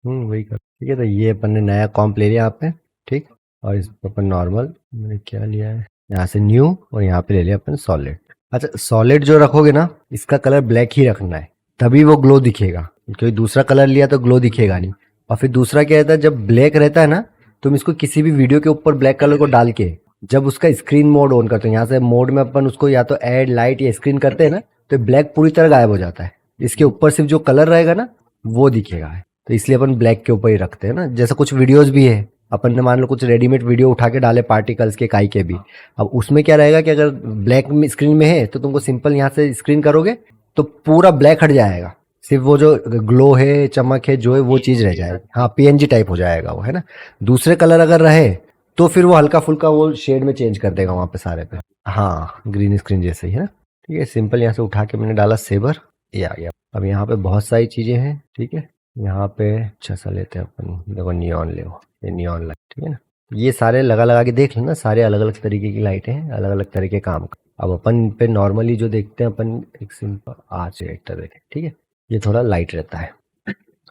वही कर, ठीक है। तो ये अपन ने नया कॉम्प ले लिया यहाँ पे, ठीक। और इस पे अपन नॉर्मल, मैंने क्या लिया है यहाँ से न्यू, और यहाँ पे ले लिया अपन सॉलिड। अच्छा, सॉलिड जो रखोगे ना, इसका कलर ब्लैक ही रखना है, तभी वो ग्लो दिखेगा, क्योंकि दूसरा कलर लिया तो ग्लो दिखेगा नहीं। और फिर दूसरा क्या रहता है, जब ब्लैक रहता है ना, तुम इसको किसी भी वीडियो के ऊपर ब्लैक कलर को डाल के जब उसका स्क्रीन मोड ऑन करते हैं, यहाँ से मोड में अपन उसको या तो ऐड लाइट या स्क्रीन करते हैं ना, तो ब्लैक पूरी तरह गायब हो जाता है। इसके ऊपर सिर्फ जो कलर रहेगा ना, वो दिखेगा। तो इसलिए अपन ब्लैक के ऊपर ही रखते हैं ना। जैसे कुछ वीडियोस भी है, अपन ने मान लो कुछ रेडीमेड वीडियो उठा के डाले पार्टिकल्स के, काई के भी, अब उसमें क्या रहेगा कि अगर ब्लैक स्क्रीन में है तो तुमको सिंपल यहाँ से स्क्रीन करोगे तो पूरा ब्लैक हट जाएगा, सिर्फ वो जो ग्लो है, चमक है, जो है वो चीज रह जाएगी। हाँ, पीएनजी टाइप हो जाएगा वो, है ना। दूसरे कलर अगर रहे तो फिर वो हल्का फुल्का वो शेड में चेंज कर देगा वहां पे सारे पे। हाँ, ग्रीन स्क्रीन जैसे ही है ना। ठीक है, सिंपल यहाँ से उठा के मैंने डाला सेवर, ये आ गया। अब यहाँ पे बहुत सारी चीजें हैं, ठीक है। यहाँ पे अच्छा सा लेते हैं अपन, देखो नियॉन ले, ये नियॉन लाइट, ठीक है ना। ये सारे लगा लगा के देख लेना, सारे अलग अलग तरीके की लाइटें हैं, अलग अलग तरह के काम का। अब अपन पे नॉर्मली जो देखते हैं अपन, एक सिंपल आर्च रिएक्टर देखें, ठीक है। ये थोड़ा लाइट रहता है,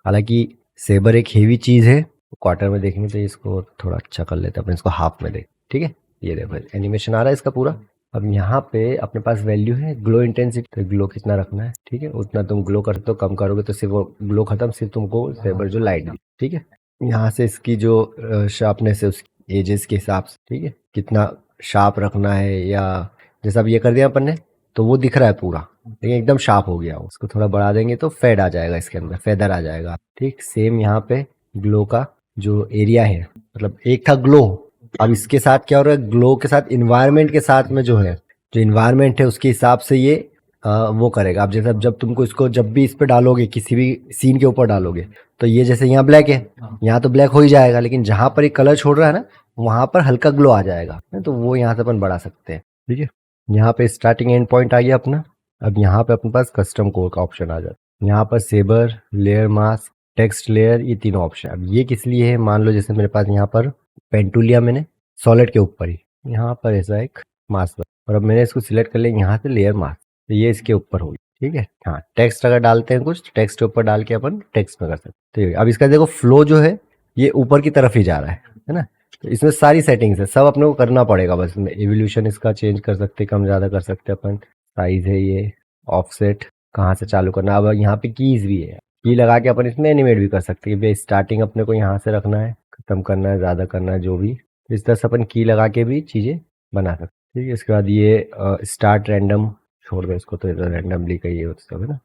हालांकि सेबर एक हेवी चीज है, क्वार्टर में देखेंगे तो इसको थोड़ा अच्छा कर लेते हैं अपन, इसको हाफ में देख, ठीक है। ये देखो एनिमेशन आ रहा है इसका पूरा। अब यहाँ पे अपने पास वैल्यू है ग्लो इंटेंसिटी, तो ग्लो कितना रखना है, ठीक है, उतना तुम ग्लो करते हो, कम करोगे तो सिर्फ वो ग्लो खत्म, सिर्फ तुमको सेबर जो लाइट दी, ठीक है। यहाँ से इसकी जो शार्पनेस है उसकी एजेस के हिसाब से, ठीक है, कितना शार्प रखना है, या जैसा अब ये कर दिया अपन ने तो वो दिख रहा है पूरा, ठीक है, एकदम शार्प हो गया। उसको थोड़ा बढ़ा देंगे तो फेड आ जाएगा, इसके अंदर फेदर आ जाएगा, ठीक। सेम यहाँ पे ग्लो का जो एरिया है, मतलब एक था ग्लो, अब इसके साथ क्या हो रहा है, ग्लो के साथ इन्वायरमेंट के साथ में जो है, जो इन्वायरमेंट है उसके हिसाब से ये वो करेगा। अब जैसे जब तुमको इसको जब भी इस पे डालोगे, किसी भी सीन के ऊपर डालोगे, तो ये जैसे यहाँ ब्लैक है, यहाँ तो ब्लैक हो ही जाएगा, लेकिन जहां पर ये कलर छोड़ रहा है ना, वहां पर हल्का ग्लो आ जाएगा, तो वो यहाँ से अपन बढ़ा सकते हैं, ठीक है। यहाँ पे स्टार्टिंग एंड पॉइंट आ गया अपना। अब यहाँ पे अपने पास कस्टम कोड का ऑप्शन आ जाता है, यहाँ पर saber, layer mask, text layer, ये तीनों ऑप्शन। अब ये किस लिए है, मान लो जैसे मेरे पास यहाँ पर पेन टूल लिया मैंने सॉलिड के ऊपर ही, यहाँ पर ऐसा एक मास्क, और अब मैंने इसको सिलेक्ट कर लिया यहाँ से लेयर मास्क, तो ये इसके ऊपर होगी, ठीक है। हाँ, टेक्स्ट अगर डालते हैं कुछ, टेक्स्ट के ऊपर डाल के अपन टेक्स्ट में कर सकते हैं। तो अब इसका देखो फ्लो जो है ये ऊपर की तरफ ही जा रहा है ना। तो इसमें सारी सेटिंग्स है, सब अपने को करना पड़ेगा बस। इसमें एवोल्यूशन इसका चेंज कर सकते, कम ज़्यादा कर सकते अपन, साइज है ये, ऑफसेट कहाँ से चालू करना। अब यहाँ पे कीज भी है, की लगा के अपन इसमें एनिमेट भी कर सकते हैं, स्टार्टिंग अपने को यहाँ से रखना है, खत्म करना है, ज़्यादा करना है, जो भी। तो इस तरह से अपन की लगा के भी चीज़ें बना सकते हैं, ठीक है। इसके बाद ये स्टार्ट रैंडम छोड़ दो इसको, तो रैंडमली का ये होता है ना,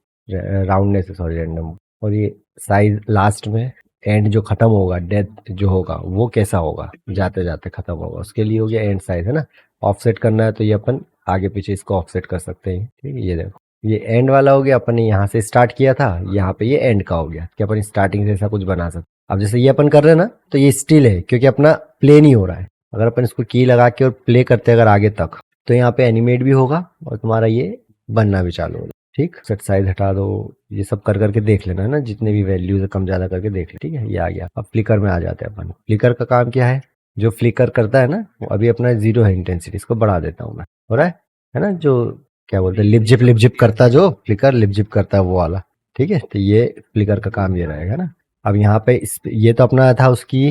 राउंडनेस है, सॉरी रैंडम। और ये साइज लास्ट में, एंड जो खत्म होगा, डेथ जो होगा वो कैसा होगा, जाते जाते खत्म होगा, उसके लिए हो गया एंड साइज, है ना। ऑफसेट करना है तो ये अपन आगे पीछे इसको ऑफसेट कर सकते हैं, ठीक है। ये देखो ये एंड वाला हो गया, अपन ने यहाँ से स्टार्ट किया था, यहाँ पे ये एंड का हो गया कि अपन स्टार्टिंग से ऐसा कुछ बना सकते। अब जैसे ये अपन कर रहे हैं ना, तो ये स्टिल है क्योंकि अपना प्ले नहीं हो रहा है। अगर अपन इसको की लगा के और प्ले करते हैं अगर आगे तक, तो यहाँ पे एनिमेट भी होगा और तुम्हारा ये बनना भी चालू होगा, ठीक। सेट साइज हटा दो, ये सब कर करके देख लेना है ना, जितने भी वैल्यूज है कम ज्यादा करके देख ले, ठीक है। ये आ गया। अब फ्लिकर में आ जाते हैं अपन। फ्लिकर का काम क्या है, जो फ्लिकर करता है ना, वो अभी अपना 0 है इंटेंसिटी, इसको बढ़ा देता हूँ मैं, हो रहा है ना, जो क्या बोलते हैं लिप जिप करता, जो फ्लिकर लिप जिप करता है वो वाला, ठीक है। तो ये फ्लिकर का काम ये रहेगा ना। अब यहाँ पे ये तो अपना था उसकी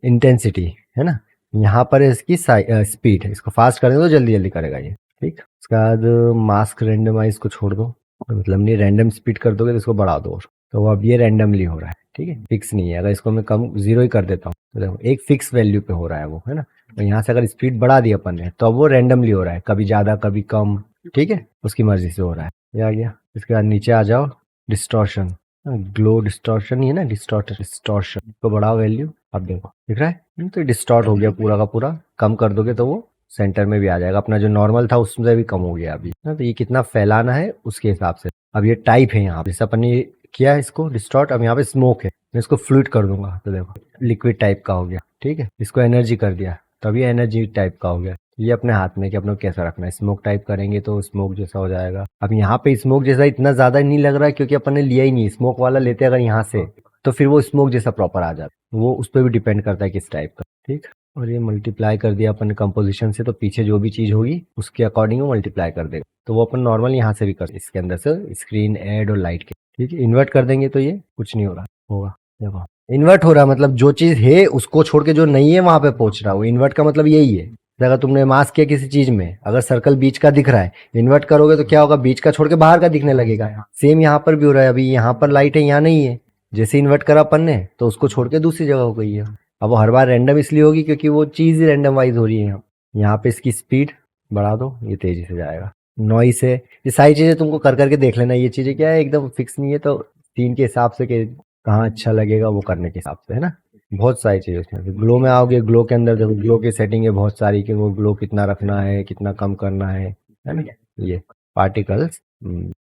इंटेंसिटी, है ना। यहाँ पर है इसकी स्पीड, इसको फास्ट करेंगे तो जल्दी जल्दी करेगा ये, ठीक। उसके बाद मास्क रेंडमाइज को छोड़ दो, मतलब नहीं, रैंडम स्पीड कर दोगे तो इसको बढ़ा दो, तो अब ये रैंडमली हो रहा है, ठीक है, फिक्स नहीं है। अगर इसको मैं कम 0 ही कर देता हूँ तो देखो एक फिक्स वैल्यू पे हो रहा है वो, है ना। तो यहाँ से अगर स्पीड बढ़ा दी अपन ने तो अब वो रैंडमली हो रहा है, कभी ज्यादा कभी कम, ठीक है, उसकी मर्जी से हो रहा है। ये आ गया। इसके बाद नीचे आ जाओ, डिस्टॉर्शन, ग्लो डिस्टॉर्शन, ये ना डिस्टॉर्शन को बढ़ाओ वैल्यू, अब देखो दिख रहा है, तो डिस्टॉर्ट हो गया पूरा का पूरा। कम कर दोगे तो वो सेंटर में भी आ जाएगा, अपना जो नॉर्मल था उससे भी कम हो गया अभी ना। तो ये कितना फैलाना है उसके हिसाब से। अब ये टाइप है, यहाँ जैसे अपन ने किया है इसको डिस्टॉर्ट, अब यहाँ पे स्मोक है, मैं इसको फ्लूइड कर दूंगा तो देखो लिक्विड टाइप का हो गया, ठीक है। इसको एनर्जी कर दिया तब ये एनर्जी टाइप का हो गया। ये अपने हाथ में कि अपने को कैसा रखना है। स्मोक टाइप करेंगे तो स्मोक जैसा हो जाएगा। अब यहाँ पे स्मोक जैसा इतना ज्यादा नहीं लग रहा है क्योंकि अपन ने लिया ही नहीं, स्मोक वाला लेते अगर यहाँ से तो फिर वो स्मोक जैसा प्रॉपर आ जाता, वो उस पर भी डिपेंड करता है किस टाइप का, ठीक। और ये मल्टीप्लाई कर दिया अपन ने कंपोजिशन से, तो पीछे जो भी चीज होगी उसके अकॉर्डिंग वो मल्टीप्लाई कर देगा, तो वो अपन नॉर्मल यहाँ से भी कर इसके अंदर से स्क्रीन ऐड और लाइट के, ठीक है। इन्वर्ट कर देंगे तो ये कुछ नहीं हो रहा होगा, देखो इन्वर्ट हो रहा है, मतलब जो चीज है उसको छोड़ के जो नहीं है वहां पे पहुंच रहा है। वो इन्वर्ट का मतलब यही है। अगर तुमने मास्क किया किसी चीज में, अगर सर्कल बीच का दिख रहा है, इन्वर्ट करोगे तो क्या होगा, बीच का छोड़ के बाहर का दिखने लगेगा। सेम यहाँ पर भी हो रहा है। अभी यहाँ पर लाइट है, यहाँ नहीं है। जैसे इन्वर्ट करा अपन ने तो उसको छोड़ के दूसरी जगह हो गई है। अब वो हर बार रैंडम इसलिए होगी क्योंकि वो चीज ही रैंडम वाइज हो रही है। यहाँ पे इसकी स्पीड बढ़ा दो, ये तेजी से जाएगा। नॉइस है, ये सारी चीजें तुमको कर करके देख लेना। ये चीजें क्या है, एकदम फिक्स नहीं है, तो सीन के हिसाब से कि कहाँ अच्छा लगेगा वो करने के हिसाब से, है ना। बहुत सारी चीज़ें उसमें। ग्लो में आओगे, ग्लो के अंदर देखो, ग्लो की सेटिंग है बहुत सारी कि वो ग्लो कितना रखना है, कितना कम करना है ना। ये पार्टिकल्स,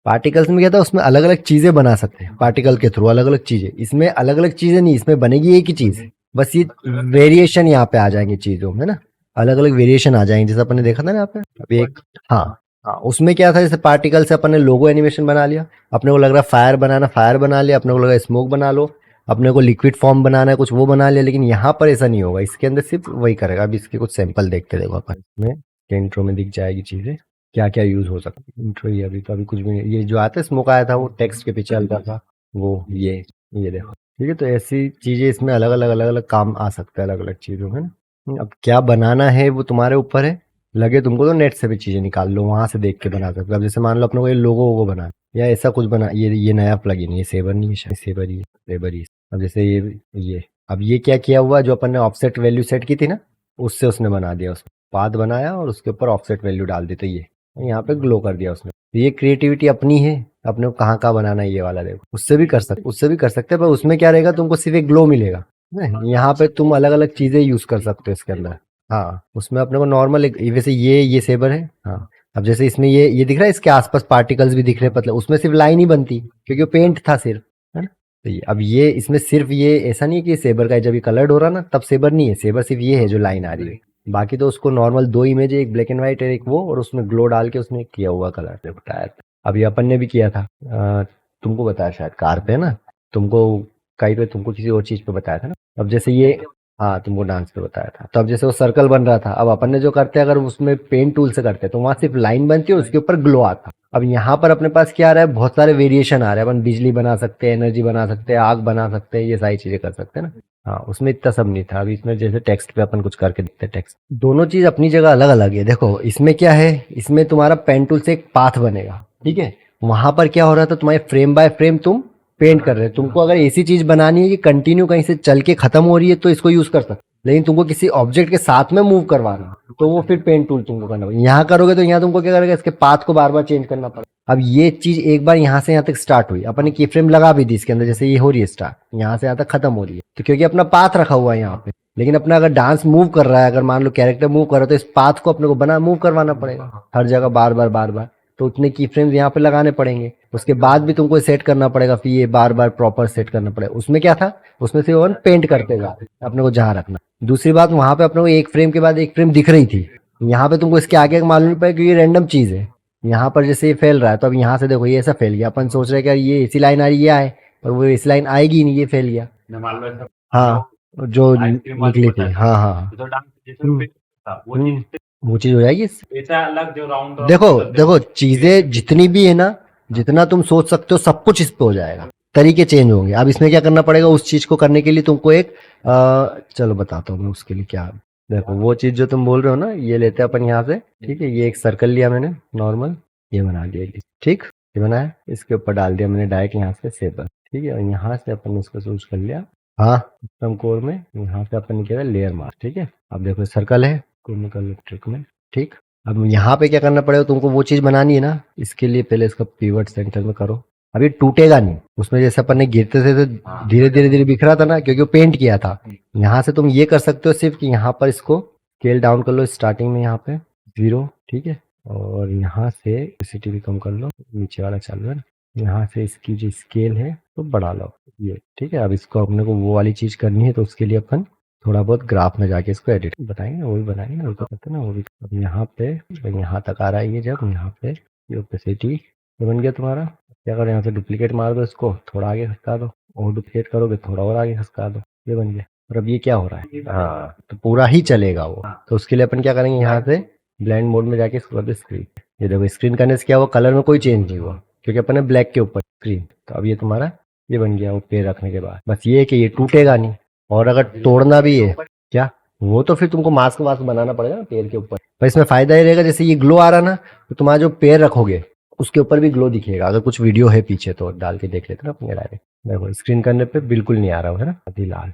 पार्टिकल्स में क्या था, उसमें अलग अलग चीजें बना सकते हैं पार्टिकल के थ्रू, अलग अलग चीजें। इसमें अलग अलग चीजें नहीं, इसमें बनेगी एक ही चीज, बस ये वेरिएशन यहाँ पे आ जाएंगे चीजों में ना। अलग अलग वेरिएशन आ जाएंगे, जैसे अपन ने देखा था ना यहाँ पे अभी एक। हाँ हाँ, उसमें क्या था, जैसे पार्टिकल से अपन ने लोगो एनिमेशन बना लिया। अपने को लग रहा है फायर बनाना, फायर बना लिया। अपने को लग रहा है स्मोक बना लो। अपने को लिक्विड फॉर्म बनाना है, कुछ वो बना लिया। लेकिन यहाँ पर ऐसा नहीं होगा, इसके अंदर सिर्फ वही करेगा। अभी इसके कुछ सैंपल देखते देखो अपन में, इंट्रो में दिख जाएगी चीजें क्या क्या यूज हो सकता है। इंट्रो ही अभी तो अभी कुछ भी नहीं। ये जो आता है स्मोक आया था वो टेक्स्ट के पीछे चलता था, वो ये देखो। ठीक है, तो ऐसी चीजें इसमें अलग अलग काम आ सकता है, अलग अलग चीजों में ना। अब क्या बनाना है वो तुम्हारे ऊपर है। लगे तुमको तो नेट से भी चीजें निकाल लो, वहां से देख के बना सकते हो। अब जैसे मान लो अपने को ये लोगो वोगो बना या ऐसा कुछ बना, ये नया प्लगइन है, ये सेवर नहीं है शायद, सेवर ही। अब जैसे ये अब ये क्या किया हुआ, जो अपन ने ऑफसेट वैल्यू सेट की थी ना, उससे उसने बना दिया। उसने पाथ बनाया और उसके ऊपर ऑफसेट वैल्यू डाल दी, तो ये यहाँ पे ग्लो कर दिया उसने। तो ये क्रिएटिविटी अपनी है, अपने को कहाँ कहाँ बनाना है ये वाला देखो। उससे भी कर सकते हैं, पर उसमें क्या रहेगा, तुमको सिर्फ एक ग्लो मिलेगा। नहीं, यहाँ पे तुम अलग अलग चीजें यूज कर सकते हो इसके अंदर। हाँ, उसमें अपने को नॉर्मल एक वैसे ये सेबर है। हाँ, अब जैसे इसमें ये दिख रहा है, इसके आसपास पार्टिकल्स भी दिख रहे हैं पतले, उसमें सिर्फ लाइन ही बनती क्योंकि वो पेंट था सिर्फ, है ना। तो अब ये इसमें सिर्फ ये ऐसा नहीं है कि सेबर का है, जब ये कलर्ड हो रहा ना तब सेबर नहीं है। सेबर सिर्फ ये है जो लाइन आ रही है। बाकी तो उसको नॉर्मल दो इमेज है, एक ब्लैक एंड व्हाइट है एक वो, और उसमें ग्लो डाल के उसने किया हुआ कलर देखो टायर पे। अभी अपन ने भी किया था, तुमको बताया शायद कार पे, है ना। तुमको कहीं पे तुमको किसी और चीज पे बताया था ना। अब जैसे ये, हाँ तुमको डांस पे बताया था। तो अब जैसे वो सर्कल बन रहा था, अब अपन ने जो करते हैं, अगर उसमें पेन टूल से करते हैं तो वहां सिर्फ लाइन बनती है और उसके ऊपर ग्लो आता। अब यहाँ पर अपने पास क्या आ रहा है, बहुत सारे वेरिएशन आ रहे हैं। अपन बिजली बना सकते हैं, एनर्जी बना सकते हैं, आग बना सकते हैं, ये सारी चीजें कर सकते हैं ना। हाँ, उसमें इतना सब नहीं था। अभी इसमें जैसे टेक्स्ट पे अपन कुछ करके दिखते हैं, टेक्स्ट दोनों चीज अपनी जगह अलग अलग है। देखो इसमें क्या है, इसमें तुम्हारा पेन टूल से एक पाथ बनेगा, ठीक है। वहां पर क्या हो रहा था, तुम्हारे फ्रेम बाय फ्रेम तुम पेंट कर रहे हो। तुमको अगर ऐसी चीज बनानी है कि कंटिन्यू कहीं से चल के खत्म हो रही है तो इसको यूज कर सकते, लेकिन तुमको किसी ऑब्जेक्ट के साथ में मूव करवाना तो वो फिर पेंट टूल तुमको करना पड़ेगा। यहाँ करोगे तो यहाँ तुमको क्या करेगा, इसके पाथ को बार बार चेंज करना पड़ेगा। अब ये चीज एक बार यहाँ से यहाँ तक स्टार्ट हुई, अपन ने की फ्रेम लगा भी दी इसके अंदर, जैसे ये हो रही है स्टार्ट, यहाँ से यहाँ तक खत्म हो रही है, तो क्योंकि अपना पाथ रखा हुआ है यहाँ पे। लेकिन अपना अगर डांस मूव कर रहा है, अगर मान लो कैरेक्टर मूव कर रहा है, तो इस पाथ को अपने को बना मूव करवाना पड़ेगा हर जगह बार बार बार बार। तो उतने की फ्रेम्स यहाँ पे लगाने पड़ेंगे। उसके बाद भी तुमको सेट करना पड़ेगा, फिर ये बार बार प्रॉपर सेट करना पड़ेगा। उसमें क्या था, उसमें से वन पेंट करते जा अपने को जहाँ रखना। दूसरी बात, वहां पे अपने को एक फ्रेम के बाद एक फ्रेम दिख रही थी, यहाँ पे तुमको इसके आगे मालूम नहीं पड़ेगा क्योंकि ये रैंडम चीज है। यहाँ पर जैसे ये फैल रहा है, तो अब यहाँ से देखो ये ऐसा फैल गया। अपन सोच रहे कि यार ये ऐसी लाइन आ रही है, ये आए, पर वो ऐसी लाइन आएगी ही नहीं, ये फैल गया। हाँ, जो निकली थी, हाँ हाँ। हम्म, वो चीज हो जाएगी ऐसा अलग जो राउंड देखो देखो, चीजें जितनी भी है ना, जितना तुम सोच सकते हो सब कुछ इस पे हो जाएगा। तरीके चेंज होंगे। अब इसमें क्या करना पड़ेगा, उस चीज को करने के लिए तुमको एक चलो बताता हूँ मैं उसके लिए क्या। देखो वो चीज जो तुम बोल रहे हो ना, ये लेते हैं अपन यहाँ से, ठीक है। ये एक सर्कल लिया मैंने नॉर्मल, ये बना दिया, ठीक। ये बनाया, इसके ऊपर डाल दिया मैंने डायरेक्ट यहाँ से सेबर, ठीक है। और यहाँ से अपन ने उसको चूज कर लिया, हाँ कस्टम कोर में। यहाँ से अपन ने किया लेयर मार्क, ठीक है। अब देखो सर्कल है, कोनिकल ट्रिक में, ठीक। अब यहाँ पे क्या करना पड़ेगा, तुमको वो चीज बनानी है ना, इसके लिए पहले इसका पिवट सेंटर में करो। अब ये टूटेगा नहीं, उसमें जैसे अपन ने गिरते थे तो धीरे धीरे धीरे बिखरा था ना, क्योंकि वो पेंट किया था। यहाँ से तुम ये कर सकते हो सिर्फ कि यहाँ पर इसको स्केल डाउन कर लो, स्टार्टिंग में यहाँ पे 0, ठीक है। और यहाँ से कैपेसिटी भी कम कर लो, नीचे वाला चालू है ना। यहाँ से इसकी जो स्केल है तो बढ़ा लो, ये ठीक है। अब इसको अपने को वो वाली चीज करनी है, तो उसके लिए अपन थोड़ा बहुत ग्राफ में जाके इसको एडिट बताएंगे, वो भी बनाएंगे ना, वो तो करते ना वो भी। अब यहाँ पे यहाँ तक आ रहा है ये, जब यहाँ पे ये ओपेसिटी ये बन गया तुम्हारा। क्या करो, यहाँ से डुप्लीकेट मार दो, इसको थोड़ा आगे खसका दो, और डुप्लीकेट करोगे थोड़ा और आगे खसका दो, ये बन गया। और अब ये क्या हो रहा है, हाँ तो पूरा ही चलेगा वो। तो उसके लिए अपन क्या करेंगे, यहाँ से ब्लेंड मोड में जाके इसको कर दो स्क्रीन। ये देखो स्क्रीन करने से क्या हुआ, कलर में कोई चेंज नहीं हुआ क्योंकि अपन ने ब्लैक के ऊपर स्क्रीन। तो अब ये तुम्हारा ये बन गया वो पैर रखने के बाद। बस ये है कि ये टूटेगा नहीं, और अगर तोड़ना भी है क्या, वो तो फिर तुमको मास्क वास्क बनाना पड़ेगा ना पैर के ऊपर। पर इसमें फायदा ये रहेगा, जैसे ये ग्लो आ रहा ना, तो तुम्हारा जो पैर रखोगे उसके ऊपर भी ग्लो दिखेगा। अगर कुछ वीडियो है पीछे तो डाल के देख लेते ना अपने डायरेक्ट। देखो स्क्रीन करने पे बिल्कुल नहीं आ रहा है ना, अभी लाल।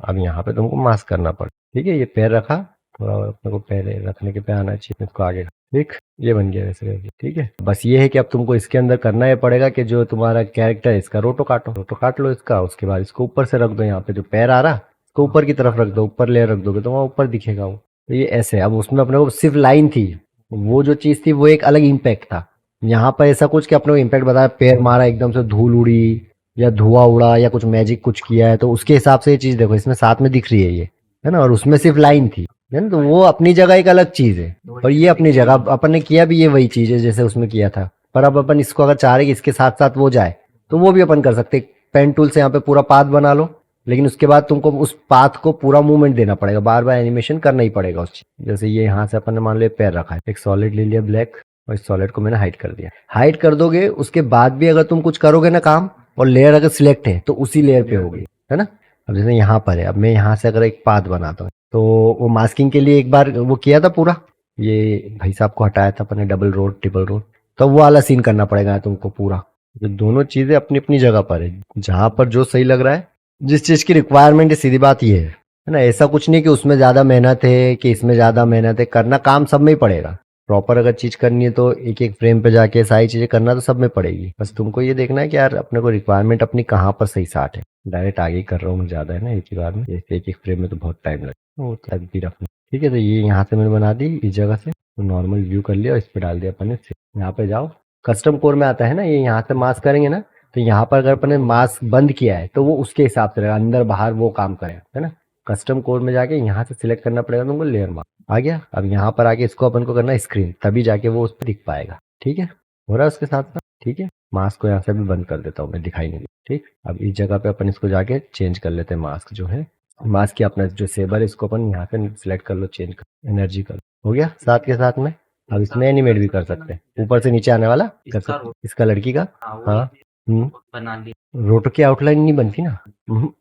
अब यहाँ पे तुमको मास्क करना पड़े। ठीक है, ये पैर रखा, थोड़ा और अपने को पैर रखने के पे आना चाहिए इसको आगे। ठीक, ये बन गया वैसे। ठीक है, बस ये है कि अब तुमको इसके अंदर करना ये पड़ेगा कि जो तुम्हारा कैरेक्टर है इसका रोटो काटो, रोटो काट लो इसका। उसके बाद इसको ऊपर से रख दो, यहाँ पे जो पैर आ रहा इसको ऊपर की तरफ रख दो, ऊपर लेयर रख दोगे तो वहाँ ऊपर दिखेगा वो। तो ये ऐसे। अब उसमें अपने को सिर्फ लाइन थी, वो जो चीज थी वो एक अलग इम्पैक्ट था। यहाँ पर ऐसा कुछ कि अपने को इम्पैक्ट बताया, पैर मारा एकदम से धूल उड़ी या धुआं उड़ा या कुछ मैजिक कुछ किया है, तो उसके हिसाब से ये चीज देखो इसमें साथ में दिख रही है ये, है ना। और उसमें सिर्फ लाइन थी, है ना। तो वो अपनी जगह एक अलग चीज है, और ये अपनी जगह। अपन ने किया भी ये वही चीज है जैसे उसमें किया था। पर अब अपन इसको अगर चाह रहे कि इसके साथ साथ वो जाए तो वो भी अपन कर सकते। पेन टूल से यहाँ पे पूरा पाथ बना लो, लेकिन उसके बाद तुमको उस पाथ को पूरा मूवमेंट देना पड़ेगा, बार बार एनिमेशन करना ही पड़ेगा उस चीज। जैसे ये यहाँ से अपन ने मान लो पैर रखा है, एक सॉलिड ले लिया ब्लैक, और इस सॉलिड को मैंने हाइड कर दिया। हाइड कर दोगे उसके बाद भी अगर तुम कुछ करोगे ना काम, और लेयर अगर सिलेक्ट है तो उसी लेयर पे होगी, है ना। अब जैसे यहाँ पर है, अब मैं यहाँ से अगर एक पाथ बनाता हूँ तो वो मास्किंग के लिए एक बार वो किया था पूरा, ये भाई साहब को हटाया था अपने डबल रोड ट्रिपल रोड, तो वो वाला सीन करना पड़ेगा तुमको पूरा। ये दोनों चीजें अपनी अपनी जगह पर है, जहां पर जो सही लग रहा है, जिस चीज की रिक्वायरमेंट है। सीधी बात ये है ना, ऐसा कुछ नहीं कि उसमें ज्यादा मेहनत है कि इसमें ज्यादा मेहनत है, करना काम सब में ही पड़ेगा। प्रॉपर अगर चीज करनी है तो एक एक फ्रेम पे जाके सारी चीजें करना तो सब में पड़ेगी। बस तुमको ये देखना है कि यार अपने को रिक्वायरमेंट अपनी कहाँ पर सही साठ है। डायरेक्ट आगे ही कर रहा हूँ मैं, ज्यादा है ना एक ही बार में, एक एक फ्रेम में तो बहुत टाइम लगेगा, वो तो भी रखना। ठीक है, तो ये यहाँ से मैंने बना दी इस जगह से, तो नॉर्मल व्यू कर लिया और इस पे डाल दिया अपन ने। यहाँ पे जाओ, कस्टम कोर में आता है ना, ये यहाँ से मास्क करेंगे ना, तो यहाँ पर अगर अपन ने मास्क बंद किया है तो वो उसके हिसाब से रहेगा, अंदर बाहर वो काम करेगा, है ना। कस्टम कोड में जाके यहाँ से सिलेक्ट करना पड़ेगा तुमको लेयर मास्क, आ गया। अब यहाँ पर आके इसको अपन को करना है स्क्रीन, तभी जाके वो उस पर दिख पाएगा। ठीक है, हो रहा है उसके साथ साथ। ठीक है, मास्क को यहाँ से भी बंद कर देता हूँ मैं, दिखाई नहीं देता। ठीक, अब इस जगह पे अपन इसको जाके चेंज कर लेते हैं मास्क जो है। मास्क की अपना जो सेबर है इसको अपन यहाँ से सिलेक्ट कर लो, चेंज कर, एनर्जी कर, हो गया साथ के साथ में। अब इसमें एनिमेट भी कर सकते हैं, ऊपर से नीचे आने वाला कर सकते, इसका लड़की का। हाँ, बना ली। रोटो की आउटलाइन नहीं बनती ना,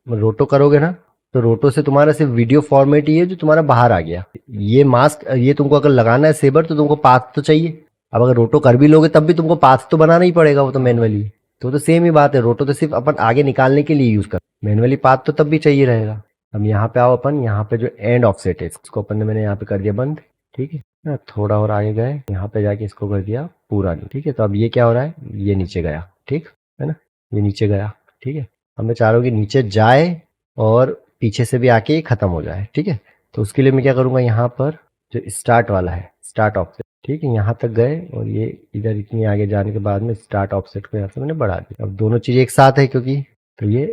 रोटो करोगे ना तो रोटो से तुम्हारा सिर्फ वीडियो फॉर्मेट ही है जो तुम्हारा बाहर आ गया। ये मास्क, ये तुमको अगर लगाना है सेबर तो तुमको पाथ तो चाहिए। अब अगर रोटो कर भी लोगे तब भी तुमको पाथ तो बनाना ही पड़ेगा, वो तो मैनुअली। तो सेम ही बात है, रोटो तो सिर्फ अपन आगे निकालने के लिए यूज कर, मैनुअली पाथ तो तब भी चाहिए रहेगा। अब यहाँ पे आओ अपन, यहाँ पे जो एंड ऑफसेट है इसको अपन ने मैंने यहाँ पे कर दिया बंद। ठीक है ना, थोड़ा और आगे गए, यहाँ पे जाके इसको कर दिया पूरा नहीं। ठीक है, तो अब ये क्या हो रहा है, ये नीचे गया। ठीक है ना, ये नीचे गया। ठीक है, अब मैं चाह रहा हूँ कि नीचे जाए और पीछे से भी आके ये खत्म हो जाए। ठीक है, तो उसके लिए मैं क्या करूँगा, यहाँ पर जो स्टार्ट वाला है, स्टार्ट ऑफसेट, ठीक है, यहाँ तक गए और ये इधर इतनी आगे जाने के बाद में स्टार्ट ऑफसेट को यहाँ से मैंने बढ़ा दिया। अब दोनों चीज़ एक साथ है क्योंकि, तो ये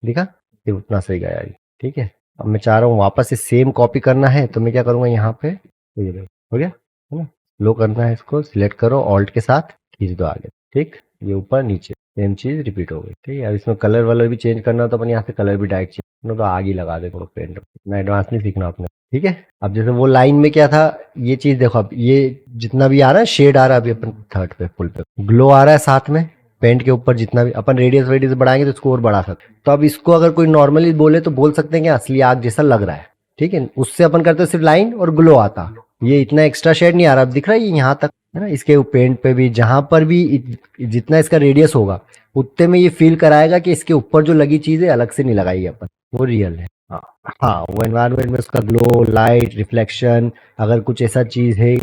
दिखा, ये उतना सही गया ये। ठीक है, अब मैं चाह रहा हूँ वापस से सेम कॉपी करना है, तो मैं क्या करूँगा, यहाँ पे ये हो गया, है ना। लो करना है, इसको सिलेक्ट करो, ऑल्ट के साथ खींच दो आगे। ठीक, ये ऊपर नीचे सेम चीज रिपीट हो गई। ठीक है, अब इसमें कलर वलर भी चेंज करना हो तो अपन यहाँ से कलर भी डायरेक्ट चेंज, तो आगे लगा दे थोड़ा पेंट, इतना एडवांस नहीं सीखना आपने। ठीक है, अब जैसे वो लाइन में क्या था, ये चीज देखो, अब ये जितना भी आ रहा है शेड आ रहा है, अभी अपन थर्ड पे फुल पे ग्लो आ रहा है, साथ में पेंट के ऊपर जितना भी अपन रेडियस वेडियस बढ़ाएंगे तो इसको और बढ़ा सकते। तो अब इसको अगर कोई नॉर्मली बोले तो बोल सकते हैं कि असली आग जैसा लग रहा है। ठीक है, उससे अपन करते सिर्फ लाइन और ग्लो आता, ये इतना एक्स्ट्रा शेड नहीं आ रहा, अब दिख रहा है ये यहाँ तक, है ना। इसके पेंट पे भी जहां पर भी जितना इसका रेडियस होगा उतने में ये फील कराएगा कि इसके ऊपर जो लगी चीज है अलग से नहीं लगाई अपन, वो रियल है। हाँ हाँ, वो एनवायरनमेंट में उसका ग्लो, लाइट, रिफ्लेक्शन, अगर कुछ ऐसा चीज है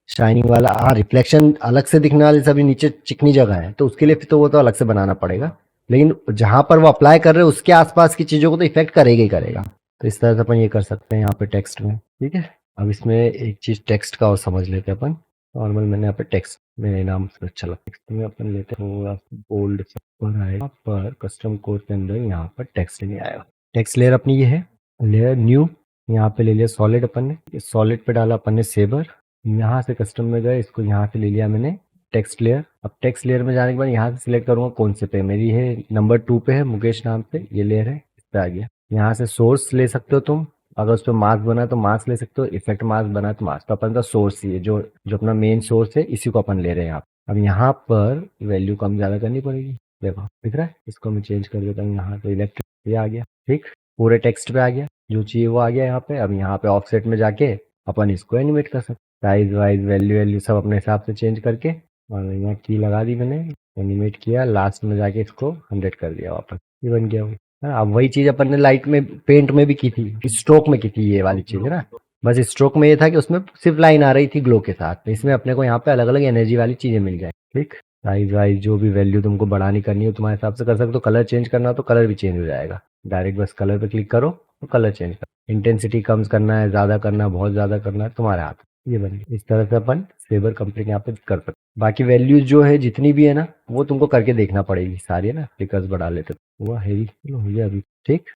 शाइनिंग वाला, हाँ रिफ्लेक्शन अलग से दिखने वाली, सभी नीचे चिकनी जगह है तो उसके लिए फिर तो वो तो अलग से बनाना पड़ेगा, लेकिन जहां पर वो अप्लाई कर रहे हैं उसके आसपास की चीजों को तो इफेक्ट करेगा ही करेगा। तो इस तरह से अपन ये कर सकते हैं यहाँ पे टेक्स्ट में। ठीक है, अब इसमें एक चीज टेक्स्ट का और समझ लेते हैं अपन। नॉर्मल मैंने यहाँ पे टेक्स्ट मेरे नाम से अच्छा लगता है, टेक्स्ट में अपन लेते हैं थोड़ा बोल्ड पर आएगा, पर कस्टम कोड के अंदर यहाँ पर टेक्स्ट नहीं आएगा। टेक्स्ट लेयर अपनी ये है, लेयर न्यू, यहाँ पे ले लिया सॉलिड अपन ने, सॉलिड पे डाला अपन ने सेबर, यहाँ से कस्टम में गए, इसको यहाँ से ले लिया मैंने टेक्स्ट लेयर। अब टेक्स्ट लेयर में जाने के बाद यहाँ से सिलेक्ट करूंगा कौन से पे, मेरी है नंबर 2 पे है, मुकेश नाम से ये लेयर है, इस पे आ गया। यहाँ से सोर्स ले सकते हो तुम, अगर उस पर मास्क बना है तो मास्क ले सकते हो, इफेक्ट मास्क बना है तो मास्क, अपन का सोर्स ही है, जो जो अपना मेन सोर्स है इसी को अपन ले रहे हैं यहाँ। अब यहाँ पर वैल्यू कम ज़्यादा करनी पड़ेगी, देखो दिख रहा है, इसको मैं चेंज कर देता हूँ यहाँ, तो इलेक्ट्रिक ये आ गया, ठीक, पूरे टेक्स्ट पे आ गया, जो चाहिए वो आ गया यहाँ पे। अब यहाँ पे ऑफसेट में जाके अपन इसको एनिमेट कर सकते, साइज वाइज वैल्यू वैल्यू सब अपने हिसाब से चेंज करके, और यहाँ की लगा दी मैंने, एनिमेट किया, लास्ट में जाके इसको 100 कर दिया वापस, ये बन गया वो। हाँ, अब वही चीज अपन ने लाइट में पेंट में भी की थी, स्ट्रोक में की थी ये वाली चीज है ना। बस स्ट्रोक में ये था कि उसमें सिर्फ लाइन आ रही थी ग्लो के साथ, तो इसमें अपने को यहाँ पे अलग अलग एनर्जी वाली चीजें मिल जाए, ठीक। साइज वाइज जो भी वैल्यू तुमको बढ़ानी करनी हो तुम्हारे हिसाब से कर सकते हो, कलर चेंज करना हो तो कलर भी चेंज हो जाएगा, डायरेक्ट बस कलर पे क्लिक करो तो कलर चेंज करो, इंटेंसिटी कम करना है, ज्यादा करना है, बहुत ज्यादा करना है, तुम्हारे हाथ। ये बन गया। इस तरह से अपन सेबर कंपनी यहाँ पे कर सकते। बाकी वैल्यूज जो है जितनी भी है ना, वो तुमको करके देखना पड़ेगी सारी, है ना, फ्लिकर्स बढ़ा लेते, हुआ हेवी, चलो हो गया अभी, ठीक।